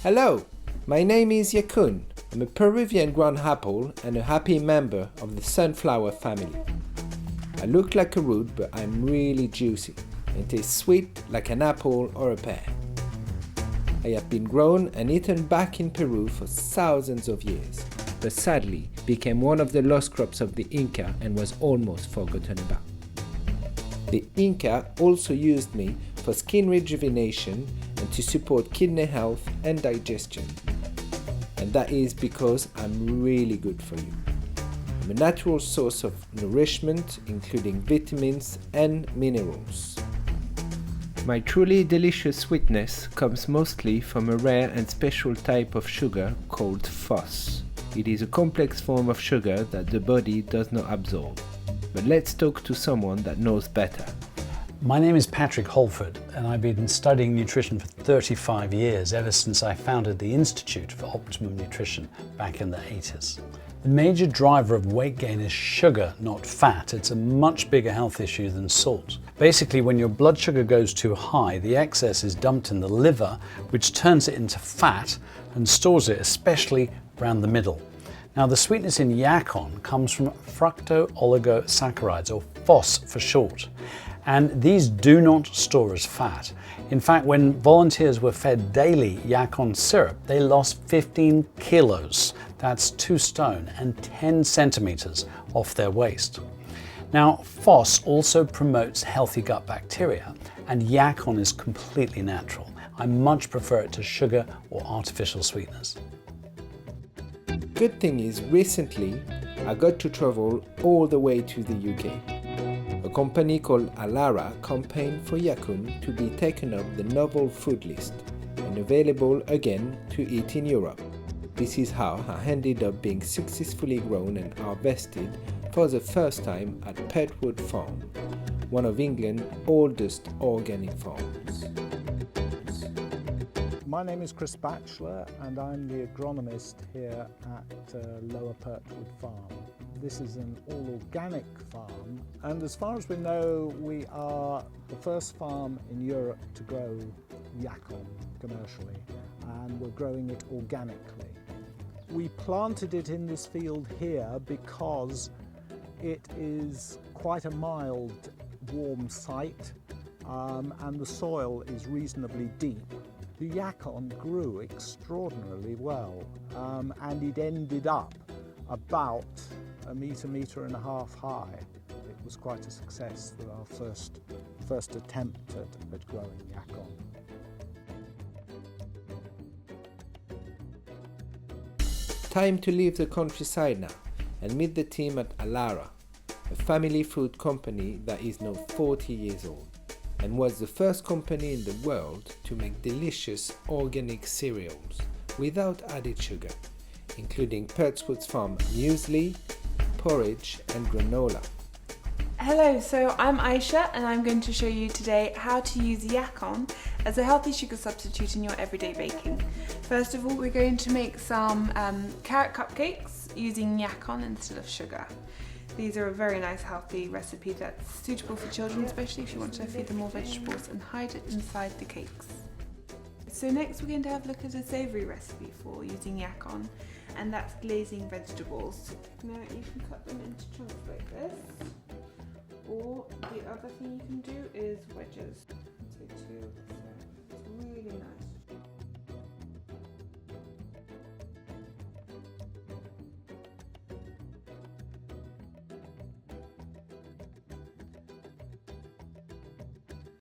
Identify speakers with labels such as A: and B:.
A: Hello, my name is Yacon. I'm a Peruvian ground apple and a happy member of the sunflower family. I look like a root, but I'm really juicy and taste sweet like an apple or a pear. I have been grown and eaten back in Peru for thousands of years, but sadly became one of the lost crops of the Inca and was almost forgotten about. The Inca also used me for skin rejuvenation and to support kidney health and digestion. And that is because I'm really good for you. I'm a natural source of nourishment, including vitamins and minerals. My truly delicious sweetness comes mostly from a rare and special type of sugar called phos. It is a complex form of sugar that the body does not absorb. But let's talk to someone that knows better.
B: My name is Patrick Holford, and I've been studying nutrition for 35 years, ever since I founded the Institute for Optimum Nutrition back in the 80s. The major driver of weight gain is sugar, not fat. It's a much bigger health issue than salt. Basically, when your blood sugar goes too high, the excess is dumped in the liver, which turns it into fat and stores it, especially around the middle. Now, the sweetness in Yacon comes from fructooligosaccharides, or FOS for short. And these do not store as fat. In fact, when volunteers were fed daily Yacon Syrup, they lost 15 kilos, that's 2 stone, and 10 centimeters off their waist. Now, FOS also promotes healthy gut bacteria, and Yacon is completely natural. I much prefer it to sugar or artificial sweeteners.
A: Good thing is, recently I got to travel all the way to the UK. A company called Alara campaigned for Yacon to be taken off the novel food list and available again to eat in Europe. This is how I ended up being successfully grown and harvested for the first time at Petwood Farm, one of England's oldest organic farms.
C: My name is Chris Batchelor and I'm the agronomist here at Lower Pertwood Farm. This is an all-organic farm, and as far as we know, we are the first farm in Europe to grow Yacon commercially, and we're growing it organically. We planted it in this field here because it is quite a mild, warm site, and the soil is reasonably deep. The Yacon grew extraordinarily well, and it ended up about a metre and a half high. It was quite a success for our first attempt at growing Yacon.
A: Time to leave the countryside now and meet the team at Alara, a family food company that is now 40 years old and was the first company in the world to make delicious organic cereals without added sugar, including Petwood Farm muesli, porridge and granola.
D: Hello, so I'm Aisha and I'm going to show you today how to use Yacon as a healthy sugar substitute in your everyday baking. First of all, we're going to make some carrot cupcakes using Yacon instead of sugar. These are a very nice healthy recipe that's suitable for children, especially if you want to feed them more vegetables and hide it inside the cakes. So next we're going to have a look at a savoury recipe for using Yacon, and that's glazing vegetables. Now you can cut them into chunks like this, or the other thing you can do is wedges. So 2